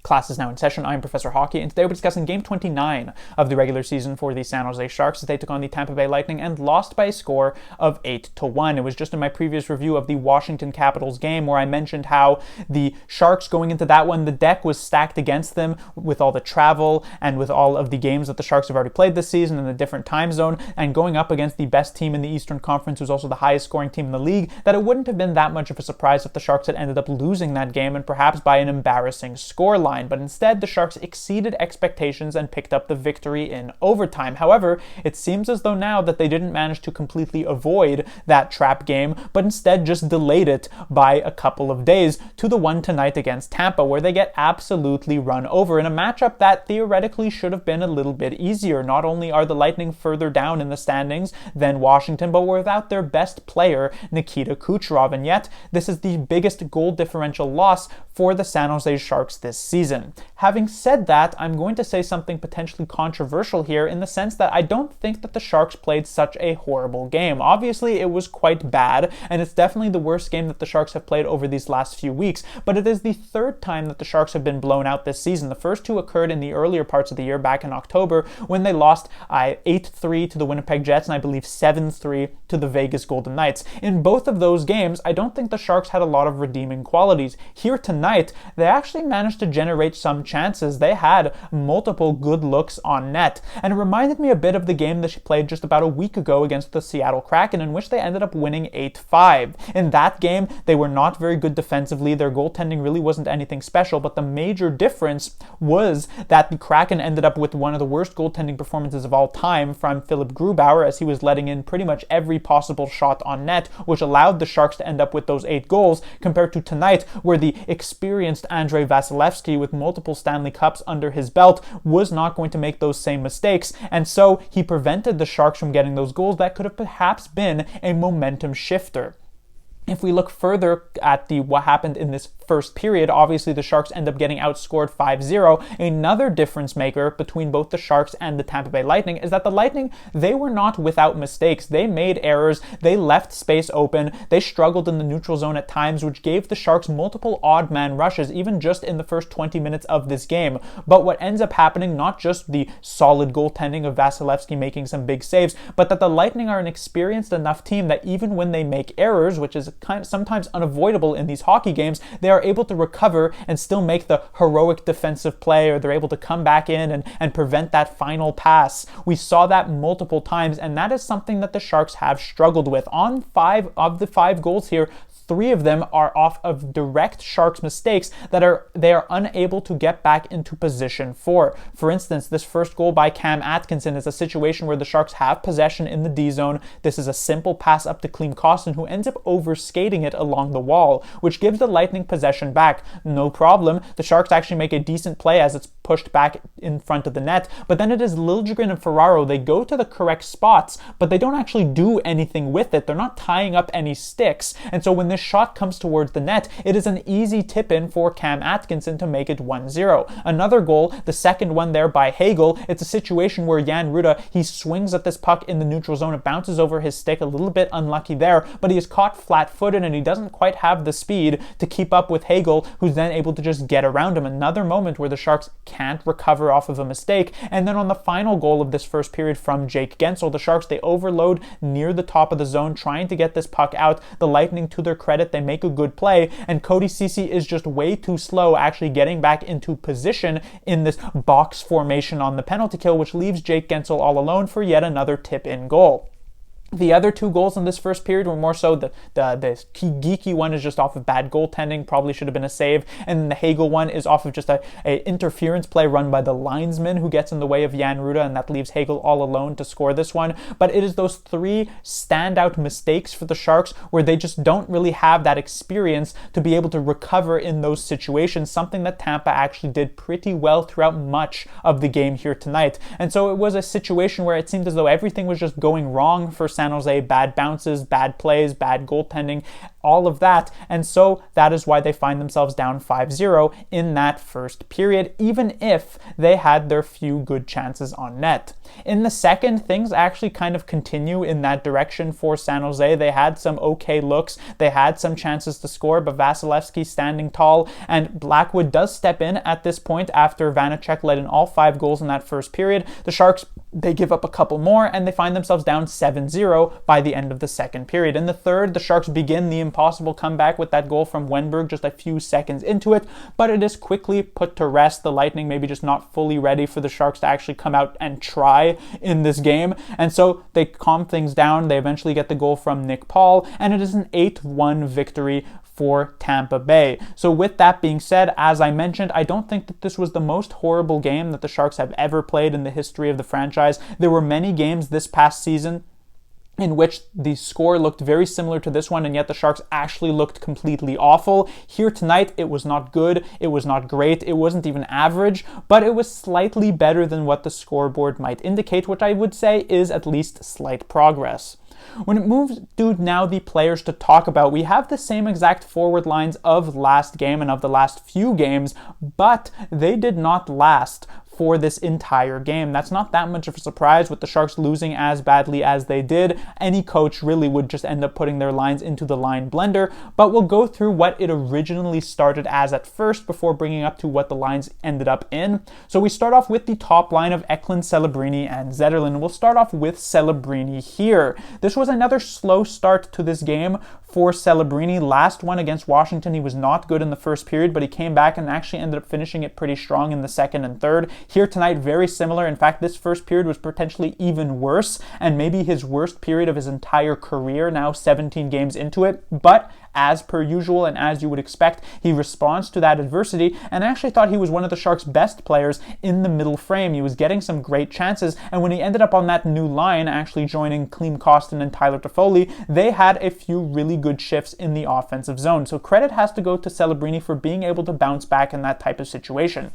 Class is now in session. I'm Professor Hockey, and today we're discussing Game 29 of the regular season for the San Jose Sharks as they took on the Tampa Bay Lightning and lost by a score of 8-1. It was just in my previous review of the Washington Capitals game where I mentioned how the Sharks going into that one, the deck was stacked against them with all the travel and with all of the games that the Sharks have already played this season in a different time zone, and going up against the best team in the Eastern Conference, who's also the highest scoring team in the league, that it wouldn't have been that much of a surprise if the Sharks had ended up losing that game, and perhaps by an embarrassing scoreline. But instead, the Sharks exceeded expectations and picked up the victory in overtime. However, it seems as though now that they didn't manage to completely avoid that trap game, but instead just delayed it by a couple of days to the one tonight against Tampa, where they get absolutely run over in a matchup that theoretically should have been a little bit easier. Not only are the Lightning further down in the standings than Washington, but without their best player, Nikita Kucherov, and yet this is the biggest goal differential loss for the San Jose Sharks this season. Having said that, I'm going to say something potentially controversial here in the sense that I don't think that the Sharks played such a horrible game. Obviously, it was quite bad, and it's definitely the worst game that the Sharks have played over these last few weeks, but it is the third time that the Sharks have been blown out this season. The first two occurred in the earlier parts of the year back in October when they lost 8-3 to the Winnipeg Jets and I believe 7-3 to the Vegas Golden Knights. In both of those games, I don't think the Sharks had a lot of redeeming qualities. Here tonight, they actually managed to generate some chances. They had multiple good looks on net, and it reminded me a bit of the game that she played just about a week ago against the Seattle Kraken, in which they ended up winning 8-5. In that game, they were not very good defensively. Their goaltending really wasn't anything special, but the major difference was that the Kraken ended up with one of the worst goaltending performances of all time from Philip Grubauer, as he was letting in pretty much every possible shot on net, which allowed the Sharks to end up with those 8 goals, compared to tonight, where the experienced Andrei Vasilevsky with multiple Stanley Cups under his belt was not going to make those same mistakes, and so he prevented the Sharks from getting those goals that could have perhaps been a momentum shifter. If we look further at what happened in this first period, obviously the Sharks end up getting outscored 5-0. Another difference maker between both the Sharks and the Tampa Bay Lightning is that the Lightning, they were not without mistakes. They made errors, they left space open, they struggled in the neutral zone at times, which gave the Sharks multiple odd man rushes, even just in the first 20 minutes of this game. But what ends up happening, not just the solid goaltending of Vasilevsky making some big saves, but that the Lightning are an experienced enough team that even when they make errors, which is sometimes unavoidable in these hockey games, they are able to recover and still make the heroic defensive play, or they're able to come back in and prevent that final pass. We saw that multiple times, and that is something that the Sharks have struggled with. On 5 of the 5 goals here, 3 of them are off of direct Sharks mistakes that they are unable to get back into position for. For instance, this first goal by Cam Atkinson is a situation where the Sharks have possession in the D zone. This is a simple pass up to Klim Kostin, who ends up overskating it along the wall, which gives the Lightning possession back. No problem. The Sharks actually make a decent play as it's pushed back in front of the net, but then it is Liljegren and Ferraro. They go to the correct spots, but they don't actually do anything with it. They're not tying up any sticks, and so when this shot comes towards the net, it is an easy tip-in for Cam Atkinson to make it 1-0. Another goal, the second one there by Hagel, it's a situation where Jan Rutta, he swings at this puck in the neutral zone, it bounces over his stick, a little bit unlucky there, but he is caught flat-footed and he doesn't quite have the speed to keep up with Hagel, who's then able to just get around him. Another moment where the Sharks can't recover off of a mistake. And then on the final goal of this first period from Jake Guentzel, the Sharks, they overload near the top of the zone trying to get this puck out. The Lightning, to their credit, they make a good play, and Cody Ceci is just way too slow actually getting back into position in this box formation on the penalty kill, which leaves Jake Guentzel all alone for yet another tip-in goal. The other 2 goals in this first period were more so the geeky one is just off of bad goaltending, probably should have been a save, and the Hagel one is off of just a interference play run by the linesman who gets in the way of Jan Rutta, and that leaves Hagel all alone to score this one. But it is those 3 standout mistakes for the Sharks where they just don't really have that experience to be able to recover in those situations, something that Tampa actually did pretty well throughout much of the game here tonight. And so it was a situation where it seemed as though everything was just going wrong for San San Jose, bad bounces, bad plays, bad goaltending, all of that. And so that is why they find themselves down 5-0 in that first period, even if they had their few good chances on net. In the second, things actually kind of continue in that direction for San Jose. They had some okay looks, they had some chances to score, but Vasilevsky standing tall, and Blackwood does step in at this point after Vanacek let in all 5 goals in that first period. The Sharks, they give up a couple more, and they find themselves down 7-0 by the end of the second period. In the third, the Sharks begin the impossible comeback with that goal from Wenberg just a few seconds into it, but it is quickly put to rest. The Lightning maybe just not fully ready for the Sharks to actually come out and try in this game, and so they calm things down. They eventually get the goal from Nick Paul, and it is an 8-1 victory for Tampa Bay. So with that being said, as I mentioned, I don't think that this was the most horrible game that the Sharks have ever played in the history of the franchise. There were many games this past season in which the score looked very similar to this one, and yet the Sharks actually looked completely awful. Here tonight, it was not good, it was not great, it wasn't even average, but it was slightly better than what the scoreboard might indicate, which I would say is at least slight progress. When it moves to now the players to talk about, we have the same exact forward lines of last game and of the last few games, but they did not last for this entire game. That's not that much of a surprise with the Sharks losing as badly as they did. Any coach really would just end up putting their lines into the line blender, but we'll go through what it originally started as at first before bringing up to what the lines ended up in. So we start off with the top line of Eklund, Celebrini, and Zetterlund. We'll start off with Celebrini here. This was another slow start to this game for Celebrini. Last one against Washington, he was not good in the first period, but he came back and actually ended up finishing it pretty strong in the second and third. Here tonight, very similar. In fact, this first period was potentially even worse, and maybe his worst period of his entire career, now 17 games into it. But as per usual and as you would expect, he responds to that adversity, and I actually thought he was one of the Sharks' best players in the middle frame. He was getting some great chances, and when he ended up on that new line, actually joining Klim Kostin and Tyler Toffoli, they had a few really good shifts in the offensive zone. So credit has to go to Celebrini for being able to bounce back in that type of situation.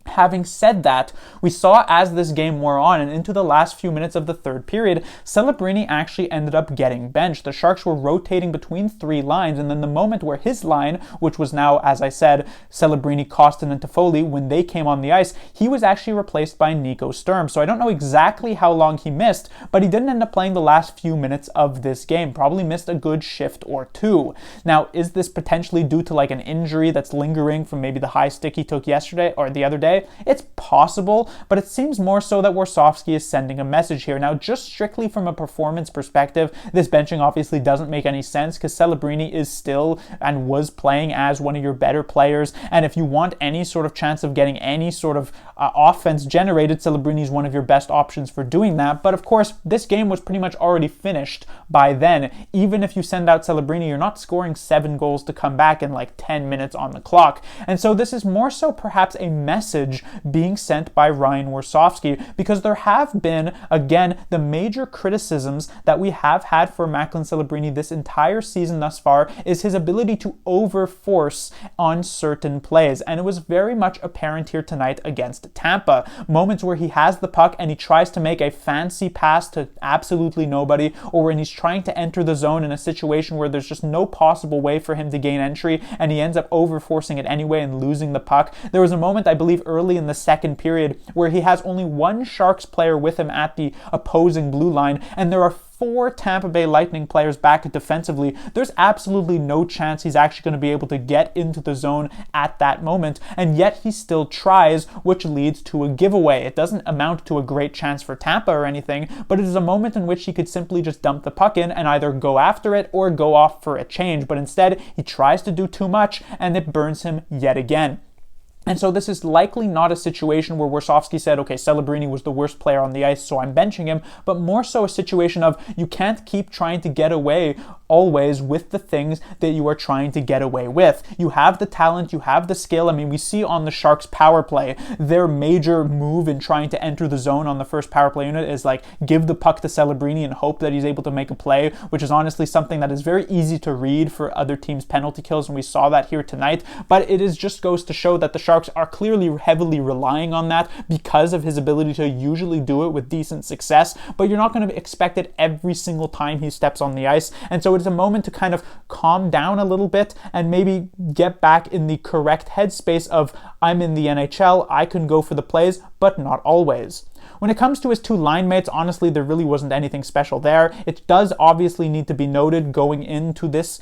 Having said that, we saw as this game wore on and into the last few minutes of the third period, Celebrini actually ended up getting benched. The Sharks were rotating between 3 lines, and then the moment where his line, which was now, as I said, Celebrini, Kostin, and Toffoli, when they came on the ice, he was actually replaced by Nico Sturm. So I don't know exactly how long he missed, but he didn't end up playing the last few minutes of this game. Probably missed a good shift or 2. Now, is this potentially due to like an injury that's lingering from maybe the high stick he took yesterday or the other day? It's possible, but it seems more so that Warsofsky is sending a message here. Now, just strictly from a performance perspective, this benching obviously doesn't make any sense because Celebrini is still and was playing as one of your better players, and if you want any sort of chance of getting any sort of offense generated, Celebrini is one of your best options for doing that. But of course, this game was pretty much already finished by then. Even if you send out Celebrini, you're not scoring 7 goals to come back in like 10 minutes on the clock. And so this is more so perhaps a message being sent by Ryan Warsofsky, because there have been, again, the major criticisms that we have had for Macklin Celebrini this entire season thus far is his ability to overforce on certain plays, and it was very much apparent here tonight against Tampa. Moments where he has the puck and he tries to make a fancy pass to absolutely nobody, or when he's trying to enter the zone in a situation where there's just no possible way for him to gain entry, and he ends up overforcing it anyway and losing the puck. There was a moment, I believe, early in the second period where he has only one Sharks player with him at the opposing blue line, and there are 4 Tampa Bay Lightning players back defensively. There's absolutely no chance he's actually going to be able to get into the zone at that moment, and yet he still tries, which leads to a giveaway. It doesn't amount to a great chance for Tampa or anything, but it is a moment in which he could simply just dump the puck in and either go after it or go off for a change, but instead he tries to do too much and it burns him yet again. And so this is likely not a situation where Warsofsky said, okay, Celebrini was the worst player on the ice, so I'm benching him, but more so a situation of you can't keep trying to get away always with the things that you are trying to get away with. You have the talent, you have the skill. I mean, we see on the Sharks power play, their major move in trying to enter the zone on the first power play unit is like give the puck to Celebrini and hope that he's able to make a play, which is honestly something that is very easy to read for other teams' penalty kills, and we saw that here tonight. But it is just goes to show that the Sharks Sharks are clearly heavily relying on that because of his ability to usually do it with decent success, but you're not going to expect it every single time he steps on the ice. And so it's a moment to kind of calm down a little bit and maybe get back in the correct headspace of, I'm in the NHL, I can go for the plays, but not always. When it comes to his two line mates, honestly, there really wasn't anything special there. It does obviously need to be noted going into this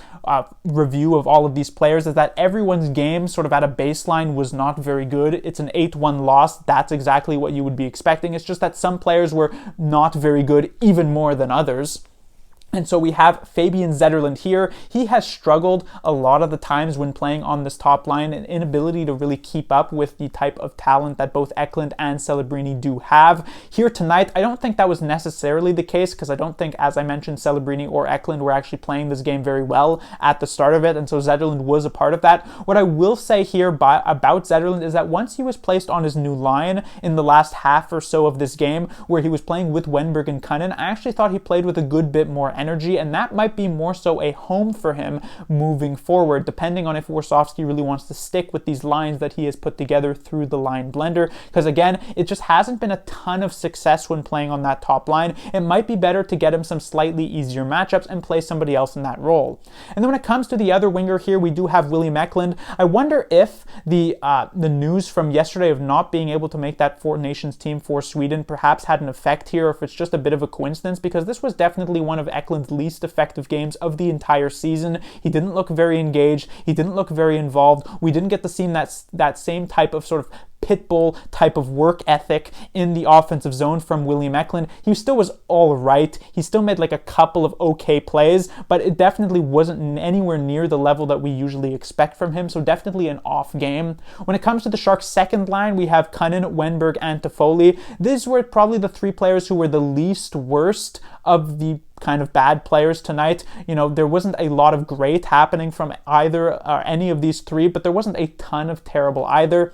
review of all of these players is that everyone's game sort of at a baseline was not very good. It's an 8-1 loss. That's exactly what you would be expecting. It's just that some players were not very good, even more than others. And so we have Fabian Zetterlund here. He has struggled a lot of the times when playing on this top line, an inability to really keep up with the type of talent that both Eklund and Celebrini do have. Here tonight, I don't think that was necessarily the case because I don't think, as I mentioned, Celebrini or Eklund were actually playing this game very well at the start of it, and so Zetterlund was a part of that. What I will say here about Zetterlund is that once he was placed on his new line in the last half or so of this game, where he was playing with Wennberg and Cunnin, I actually thought he played with a good bit more energy, and that might be more so a home for him moving forward, depending on if Warsofsky really wants to stick with these lines that he has put together through the line blender, because again, it just hasn't been a ton of success when playing on that top line. It might be better to get him some slightly easier matchups and play somebody else in that role. And then when it comes to the other winger here, we do have William Eklund. I wonder if the news from yesterday of not being able to make that Four Nations team for Sweden perhaps had an effect here, or if it's just a bit of a coincidence, because this was definitely one of Eklund's least effective games of the entire season. He didn't look very engaged. He didn't look very involved. We didn't get to see that same type of sort of pitbull type of work ethic in the offensive zone from William Eklund. He still was all right. He still made like a couple of okay plays, but it definitely wasn't anywhere near the level that we usually expect from him, so definitely an off game. When it comes to the Sharks' second line, we have Cunnin, Wennberg, and Toffoli. These were probably the three players who were the least worst of the kind of bad players tonight. You know, there wasn't a lot of great happening from either or any of these three, but there wasn't a ton of terrible either.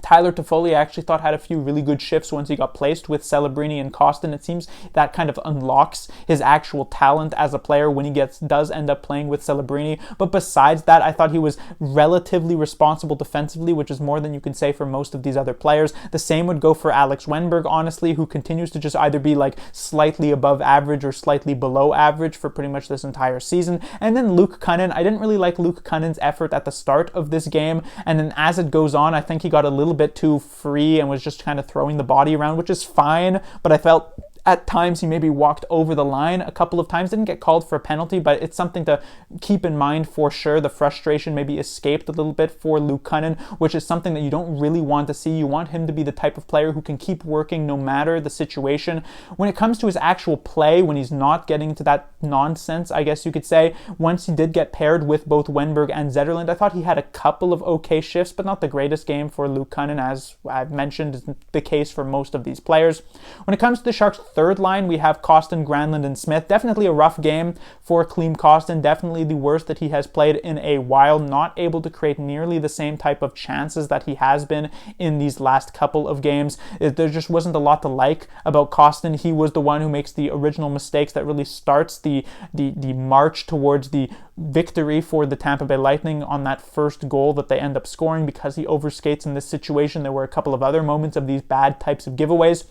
Tyler Toffoli, I actually thought, had a few really good shifts once he got placed with Celebrini and Kostin. It seems that kind of unlocks his actual talent as a player when he does end up playing with Celebrini. But besides that, I thought he was relatively responsible defensively, which is more than you can say for most of these other players. The same would go for Alex Wennberg, honestly, who continues to just either be like slightly above average or slightly below average for pretty much this entire season. And then Luke Cunnin. I didn't really like Luke Cunnin's effort at the start of this game, and then as it goes on, I think he got a little bit too free and was just kind of throwing the body around, which is fine, but I felt at times he maybe walked over the line a couple of times. Didn't get called for a penalty, but it's something to keep in mind for sure. The frustration maybe escaped a little bit for Luke Cunnin, which is something that you don't really want to see. You want him to be the type of player who can keep working no matter the situation. When it comes to his actual play, when he's not getting into that nonsense, I guess you could say, once he did get paired with both Wennberg and Zetterlund, I thought he had a couple of okay shifts, but not the greatest game for Luke Cunnin, as I've mentioned is the case for most of these players. When it comes to the Sharks' third line, we have Kostin, Granlund, and Smith. Definitely a rough game for Klim Kostin. Definitely the worst that he has played in a while. Not able to create nearly the same type of chances that he has been in these last couple of games. There just wasn't a lot to like about Kostin. He was the one who makes the original mistakes that really starts the march towards the victory for the Tampa Bay Lightning on that first goal that they end up scoring because he overskates in this situation. There were a couple of other moments of these bad types of giveaways.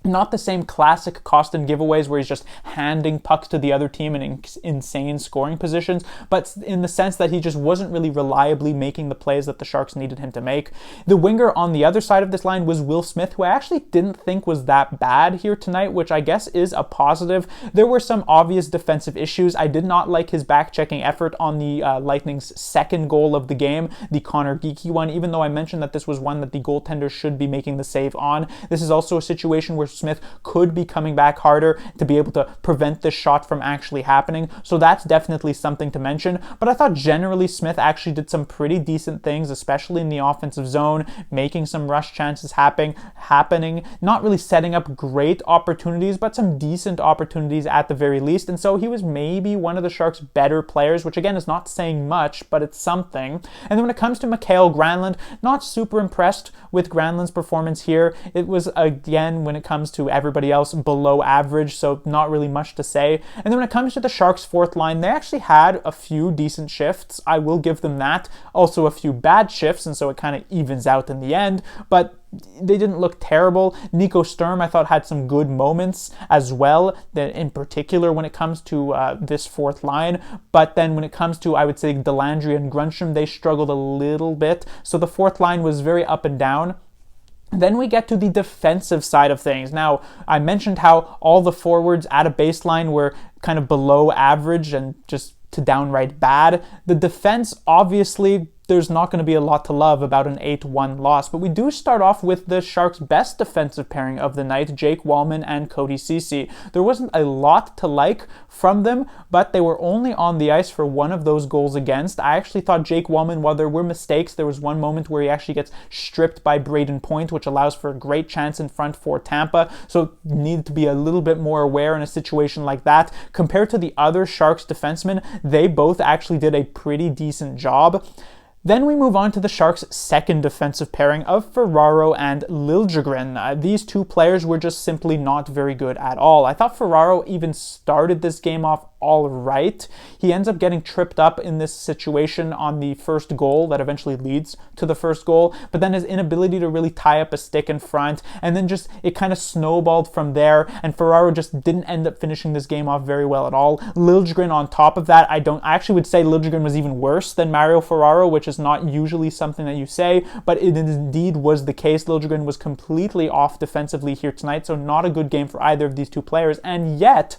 Not the same classic Kostin giveaways where he's just handing pucks to the other team in insane scoring positions, but in the sense that he just wasn't really reliably making the plays that the Sharks needed him to make. The winger on the other side of this line was Will Smith, who I actually didn't think was that bad here tonight, which I guess is a positive. There were some obvious defensive issues. I did not like his back-checking effort on the Lightning's second goal of the game, the Connor Geekie one, even though I mentioned that this was one that the goaltender should be making the save on. This is also a situation where Smith could be coming back harder to be able to prevent this shot from actually happening. So that's definitely something to mention. But I thought generally Smith actually did some pretty decent things, especially in the offensive zone, making some rush chances happening, not really setting up great opportunities, but some decent opportunities at the very least. And so he was maybe one of the Sharks' better players, which again is not saying much, but it's something. And then when it comes to Mikael Granlund, not super impressed with Granlund's performance here. It was, again, when it comes comes to everybody else, below average, so not really much to say. And then when it comes to the Sharks' fourth line, they actually had a few decent shifts. I will give them that. Also a few bad shifts, and so it kind of evens out in the end, but they didn't look terrible. Nico Sturm, I thought, had some good moments as well, that in particular when it comes to this fourth line. But then when it comes to, I would say, Delandry and Grunstrom, they struggled a little bit. So the fourth line was very up and down. Then we get to the defensive side of things. Now, I mentioned how all the forwards at a baseline were kind of below average and just to downright bad. The defense, obviously, there's not going to be a lot to love about an 8-1 loss, but we do start off with the Sharks' best defensive pairing of the night, Jake Wallman and Cody Ceci. There wasn't a lot to like from them, but they were only on the ice for one of those goals against. I actually thought Jake Wallman, while there were mistakes, there was one moment where he actually gets stripped by Braden Point, which allows for a great chance in front for Tampa, so need to be a little bit more aware in a situation like that. Compared to the other Sharks defensemen, they both actually did a pretty decent job. Then we move on to the Sharks' second defensive pairing of Ferraro and Liljegren. These two players were just simply not very good at all. I thought Ferraro even started this game off all right. He ends up getting tripped up in this situation on the first goal that eventually leads to the first goal, but then his inability to really tie up a stick in front, and then just it kind of snowballed from there, and Ferraro just didn't end up finishing this game off very well at all. Liljegren on top of that, I actually would say Liljegren was even worse than Mario Ferraro, which is not usually something that you say, but it indeed was the case. Liljegren was completely off defensively here tonight, so not a good game for either of these two players, and yet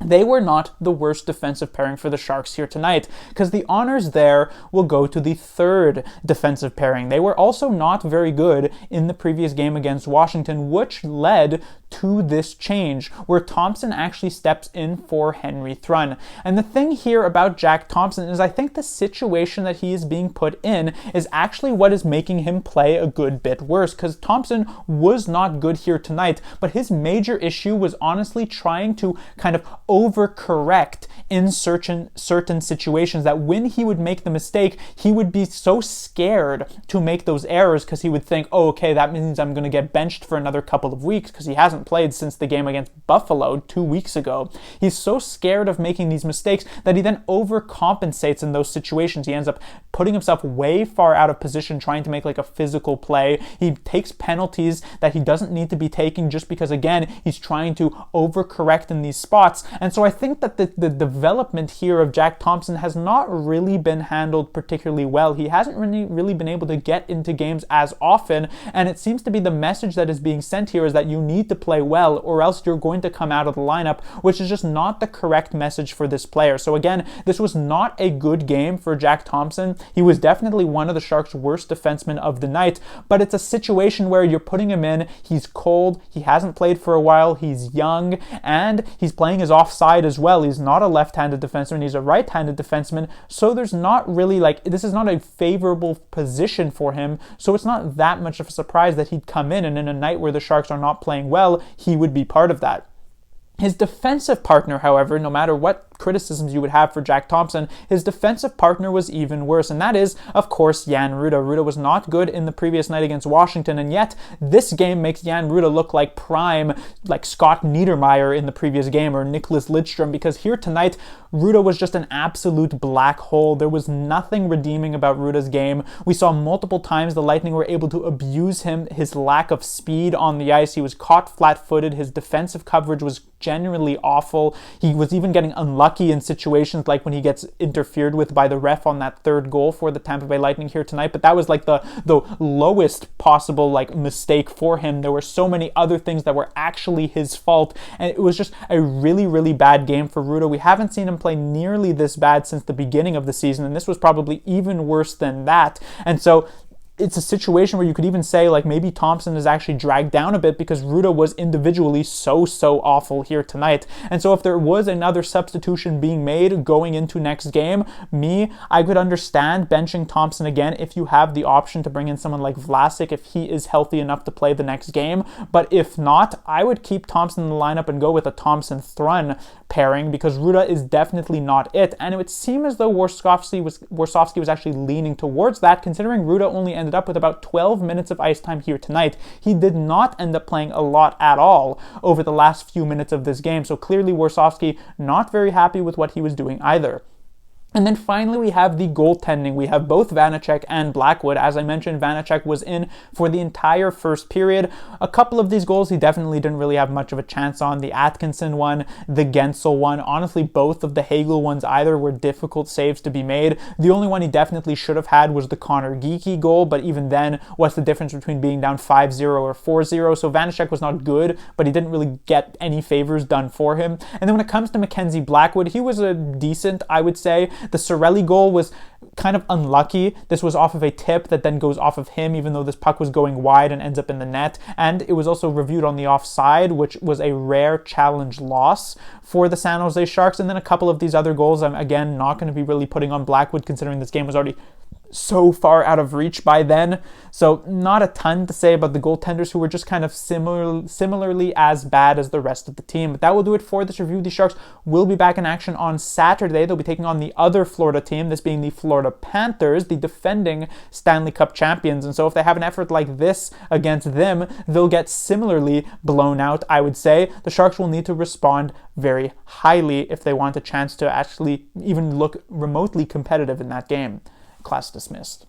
they were not the worst defensive pairing for the Sharks here tonight, because the honors there will go to the third defensive pairing. They were also not very good in the previous game against Washington, which led to this change, where Thompson actually steps in for Henry Thrun. And the thing here about Jack Thompson is I think the situation that he is being put in is actually what is making him play a good bit worse, because Thompson was not good here tonight, but his major issue was honestly trying to kind of overcorrect in certain situations, that when he would make the mistake, he would be so scared to make those errors because he would think, oh, okay, that means I'm going to get benched for another couple of weeks because he hasn't played since the game against Buffalo 2 weeks ago. He's so scared of making these mistakes that he then overcompensates in those situations. He ends up putting himself way far out of position trying to make like a physical play. He takes penalties that he doesn't need to be taking just because, again, he's trying to overcorrect in these spots. And so I think that the development here of Jack Thompson has not really been handled particularly well. He hasn't really been able to get into games as often, and it seems to be the message that is being sent here is that you need to play well or else you're going to come out of the lineup, which is just not the correct message for this player. So again, this was not a good game for Jack Thompson. He was definitely one of the Sharks' worst defensemen of the night, but it's a situation where you're putting him in, he's cold, he hasn't played for a while, he's young, and he's playing his offside as well. He's not a left-handed defenseman, he's a right-handed defenseman, so there's not really this is not a favorable position for him, so it's not that much of a surprise that he'd come in, and in a night where the Sharks are not playing well, he would be part of that. His defensive partner, however, no matter what criticisms you would have for Jack Thompson, his defensive partner was even worse, and that is, of course, Jan Rutta. Rutta was not good in the previous night against Washington, and yet this game makes Jan Rutta look like prime, like Scott Niedermayer in the previous game, or Nicholas Lidstrom, because here tonight, Rutta was just an absolute black hole. There was nothing redeeming about Rutta's game. We saw multiple times the Lightning were able to abuse his lack of speed on the ice. He was caught flat-footed. His defensive coverage was genuinely awful. He was even getting unlucky in situations like when he gets interfered with by the ref on that third goal for the Tampa Bay Lightning here tonight, but that was like the lowest possible mistake for him. There were so many other things that were actually his fault, and it was just a really, really bad game for Rutta. We haven't seen him play nearly this bad since the beginning of the season, and this was probably even worse than that. And so it's a situation where you could even say maybe Thompson is actually dragged down a bit because Rutta was individually so awful here tonight. And so if there was another substitution being made going into next game, I could understand benching Thompson again if you have the option to bring in someone like Vlasic if he is healthy enough to play the next game. But if not, I would keep Thompson in the lineup and go with a Thompson-Thrun pairing because Rutta is definitely not it. And it would seem as though Warsofsky was actually leaning towards that, considering Rutta only ended ended up with about 12 minutes of ice time here tonight. He did not end up playing a lot at all over the last few minutes of this game, so clearly Warsofsky not very happy with what he was doing either. And then finally, we have the goaltending. We have both Vanecek and Blackwood. As I mentioned, Vanecek was in for the entire first period. A couple of these goals he definitely didn't really have much of a chance on. The Atkinson one, the Gensel one. Honestly, both of the Hagel ones either were difficult saves to be made. The only one he definitely should have had was the Connor Geekie goal, but even then, what's the difference between being down 5-0 or 4-0? So Vanecek was not good, but he didn't really get any favors done for him. And then when it comes to Mackenzie Blackwood, he was a decent, I would say. The Sorelli goal was kind of unlucky. This was off of a tip that then goes off of him, even though this puck was going wide and ends up in the net. And it was also reviewed on the offside, which was a rare challenge loss for the San Jose Sharks. And then a couple of these other goals, I'm again not going to be really putting on Blackwood, considering this game was already so far out of reach by then. So not a ton to say about the goaltenders, who were just kind of similarly as bad as the rest of the team. But that will do it for this review. The Sharks will be back in action on Saturday. They'll be taking on the other Florida team, this being the Florida Panthers, the defending Stanley Cup champions. And so if they have an effort like this against them, they'll get similarly blown out, I would say. The Sharks will need to respond very highly if they want a chance to actually even look remotely competitive in that game. Class dismissed.